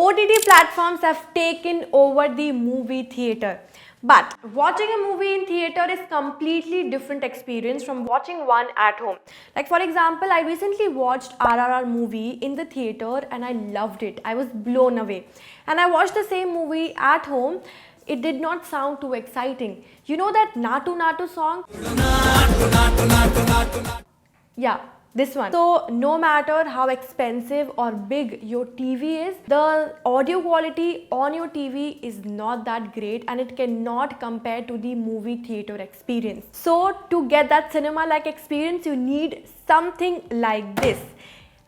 OTT platforms have taken over the movie theater. But watching a movie in theater is completely different experience from watching one at home. Like for example, I recently watched RRR movie in the theater and I loved it. I was blown away. And I watched the same movie at home. It did not sound too exciting. You know that Natu Natu song? Yeah, this one. So no matter how expensive or big your TV is, the audio quality on your TV is not that great and it cannot compare to the movie theater experience. So to get that cinema like experience, you need something like this.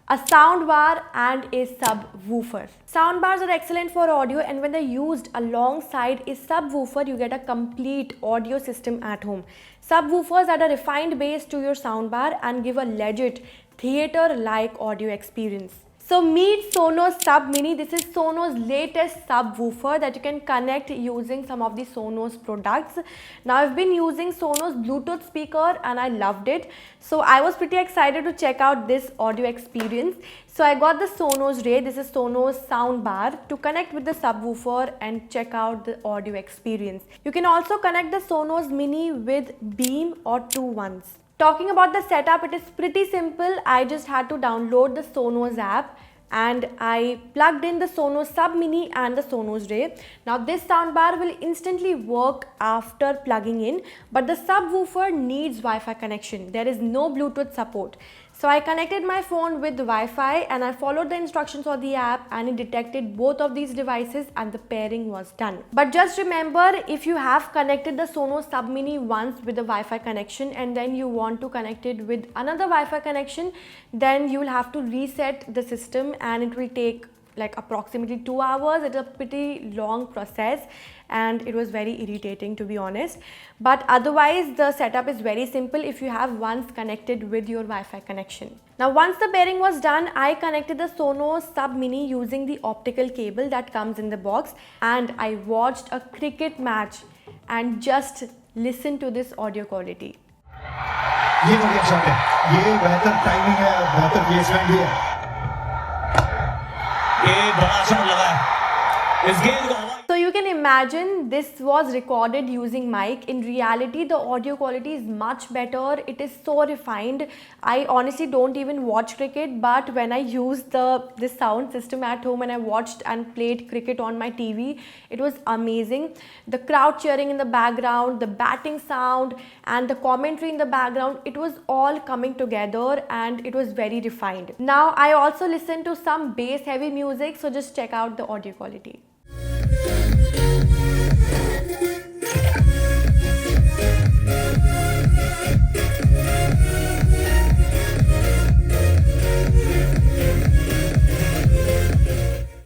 A sound bar and a subwoofer. Sound bars are excellent for audio, and when they're used alongside a subwoofer, you get a complete audio system at home. Subwoofers add a refined bass to your soundbar and give a legit theater-like audio experience. So meet Sonos Sub Mini. This is Sonos' latest subwoofer that you can connect using some of the Sonos products. Now I've been using Sonos Bluetooth speaker and I loved it. So I was pretty excited to check out this audio experience. So I got the Sonos Ray. This is Sonos soundbar to connect with the subwoofer and check out the audio experience. You can also connect the Sonos Mini with Beam or two ones. Talking about the setup, it is pretty simple. I just had to download the Sonos app and I plugged in the Sonos Sub Mini and the Sonos Ray. Now this soundbar will instantly work after plugging in, but the subwoofer needs Wi-Fi connection. There is no Bluetooth support. So I connected my phone with Wi-Fi and I followed the instructions of the app and it detected both of these devices and the pairing was done. But just remember, if you have connected the Sonos Sub Mini once with the Wi-Fi connection and then you want to connect it with another Wi-Fi connection, then you will have to reset the system and it will take like approximately 2 hours. It's a pretty long process and it was very irritating, to be honest. But otherwise the setup is very simple if you have once connected with your Wi-Fi connection. Now once the pairing was done, I connected the Sonos Sub Mini using the optical cable that comes in the box and I watched a cricket match and just listen to this audio quality. ये बढ़िया shot है, ये बेहतर timing है, बेहतर placement भी है। ये बड़ा शॉट लगा है, इस गेंद को। So you can imagine this was recorded using mic. In reality, the audio quality is much better. It is so refined. I honestly don't even watch cricket, but when I used this sound system at home and I watched and played cricket on my TV, it was amazing. The crowd cheering in the background, the batting sound and the commentary in the background, it was all coming together and it was very refined. Now I also listen to some bass heavy music, so just check out the audio quality.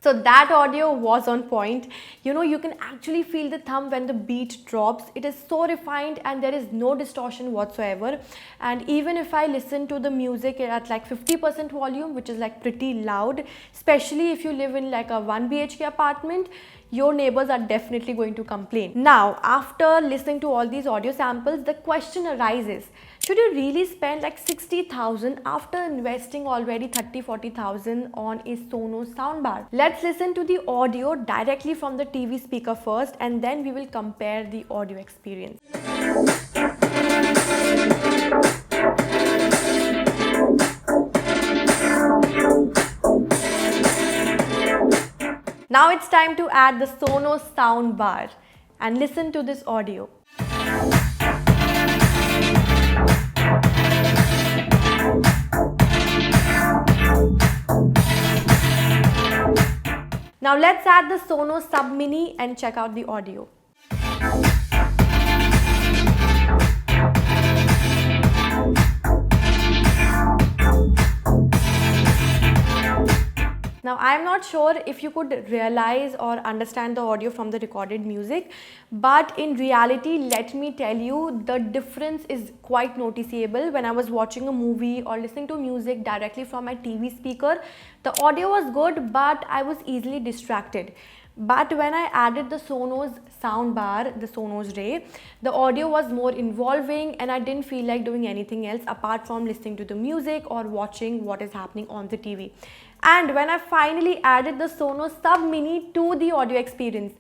So that audio was on point. You know, you can actually feel the thumb when the beat drops. It is so refined and there is no distortion whatsoever. And even if I listen to the music at like 50% volume, which is like pretty loud, especially if you live in like a 1 BHK apartment, your neighbors are definitely going to complain. Now, after listening to all these audio samples, the question arises, should you really spend like 60,000 after investing already 30-40,000 on a Sonos soundbar? Let's listen to the audio directly from the TV speaker first and then we will compare the audio experience. Now it's time to add the Sonos soundbar and listen to this audio. Now let's add the Sonos Sub Mini and check out the audio. Now I am not sure if you could realize or understand the audio from the recorded music, but in reality, let me tell you, the difference is quite noticeable. When I was watching a movie or listening to music directly from my TV speaker, the audio was good, but I was easily distracted. But when I added the Sonos soundbar, the Sonos Ray, the audio was more involving and I didn't feel like doing anything else apart from listening to the music or watching what is happening on the TV. And when I finally added the Sonos Sub Mini to the audio experience,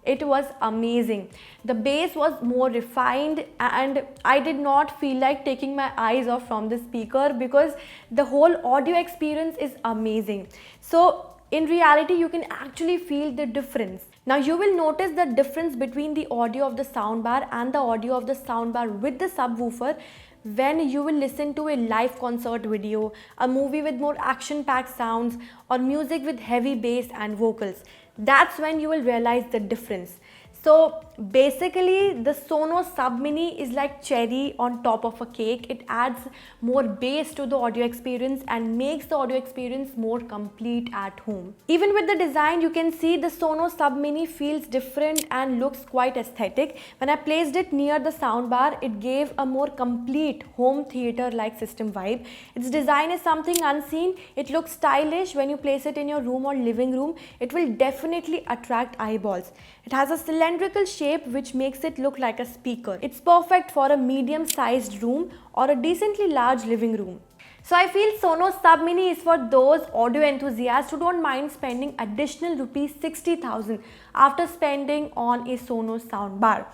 it was amazing. The bass was more refined and I did not feel like taking my eyes off from the speaker because the whole audio experience is amazing. So in reality, you can actually feel the difference. Now you will notice the difference between the audio of the soundbar and the audio of the soundbar with the subwoofer when you will listen to a live concert video, a movie with more action-packed sounds, or music with heavy bass and vocals. That's when you will realize the difference. So basically the Sonos Sub Mini is like cherry on top of a cake. It adds more bass to the audio experience and makes the audio experience more complete at home. Even with the design, you can see the Sonos Sub Mini feels different and looks quite aesthetic. When I placed it near the soundbar, it gave a more complete home theater-like system vibe. Its design is something unseen. It looks stylish when you place it in your room or living room. It will definitely attract eyeballs. It has a cylindrical shape which makes it look like a speaker. It's perfect for a medium-sized room or a decently large living room. So I feel Sonos Sub Mini is for those audio enthusiasts who don't mind spending additional rupees 60,000 after spending on a Sonos soundbar.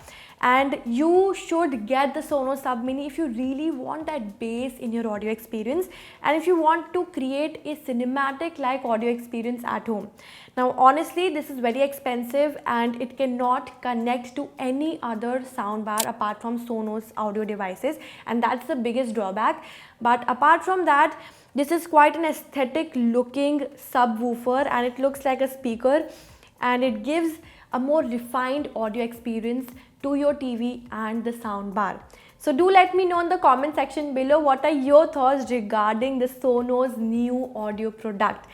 And you should get the Sonos Sub Mini if you really want that bass in your audio experience and if you want to create a cinematic like audio experience at home. Now honestly, this is very expensive and it cannot connect to any other soundbar apart from Sonos audio devices, and that's the biggest drawback. But apart from that, this is quite an aesthetic looking subwoofer and it looks like a speaker and it gives a more refined audio experience to your TV and the soundbar. So do let me know in the comment section below what are your thoughts regarding the Sonos new audio product.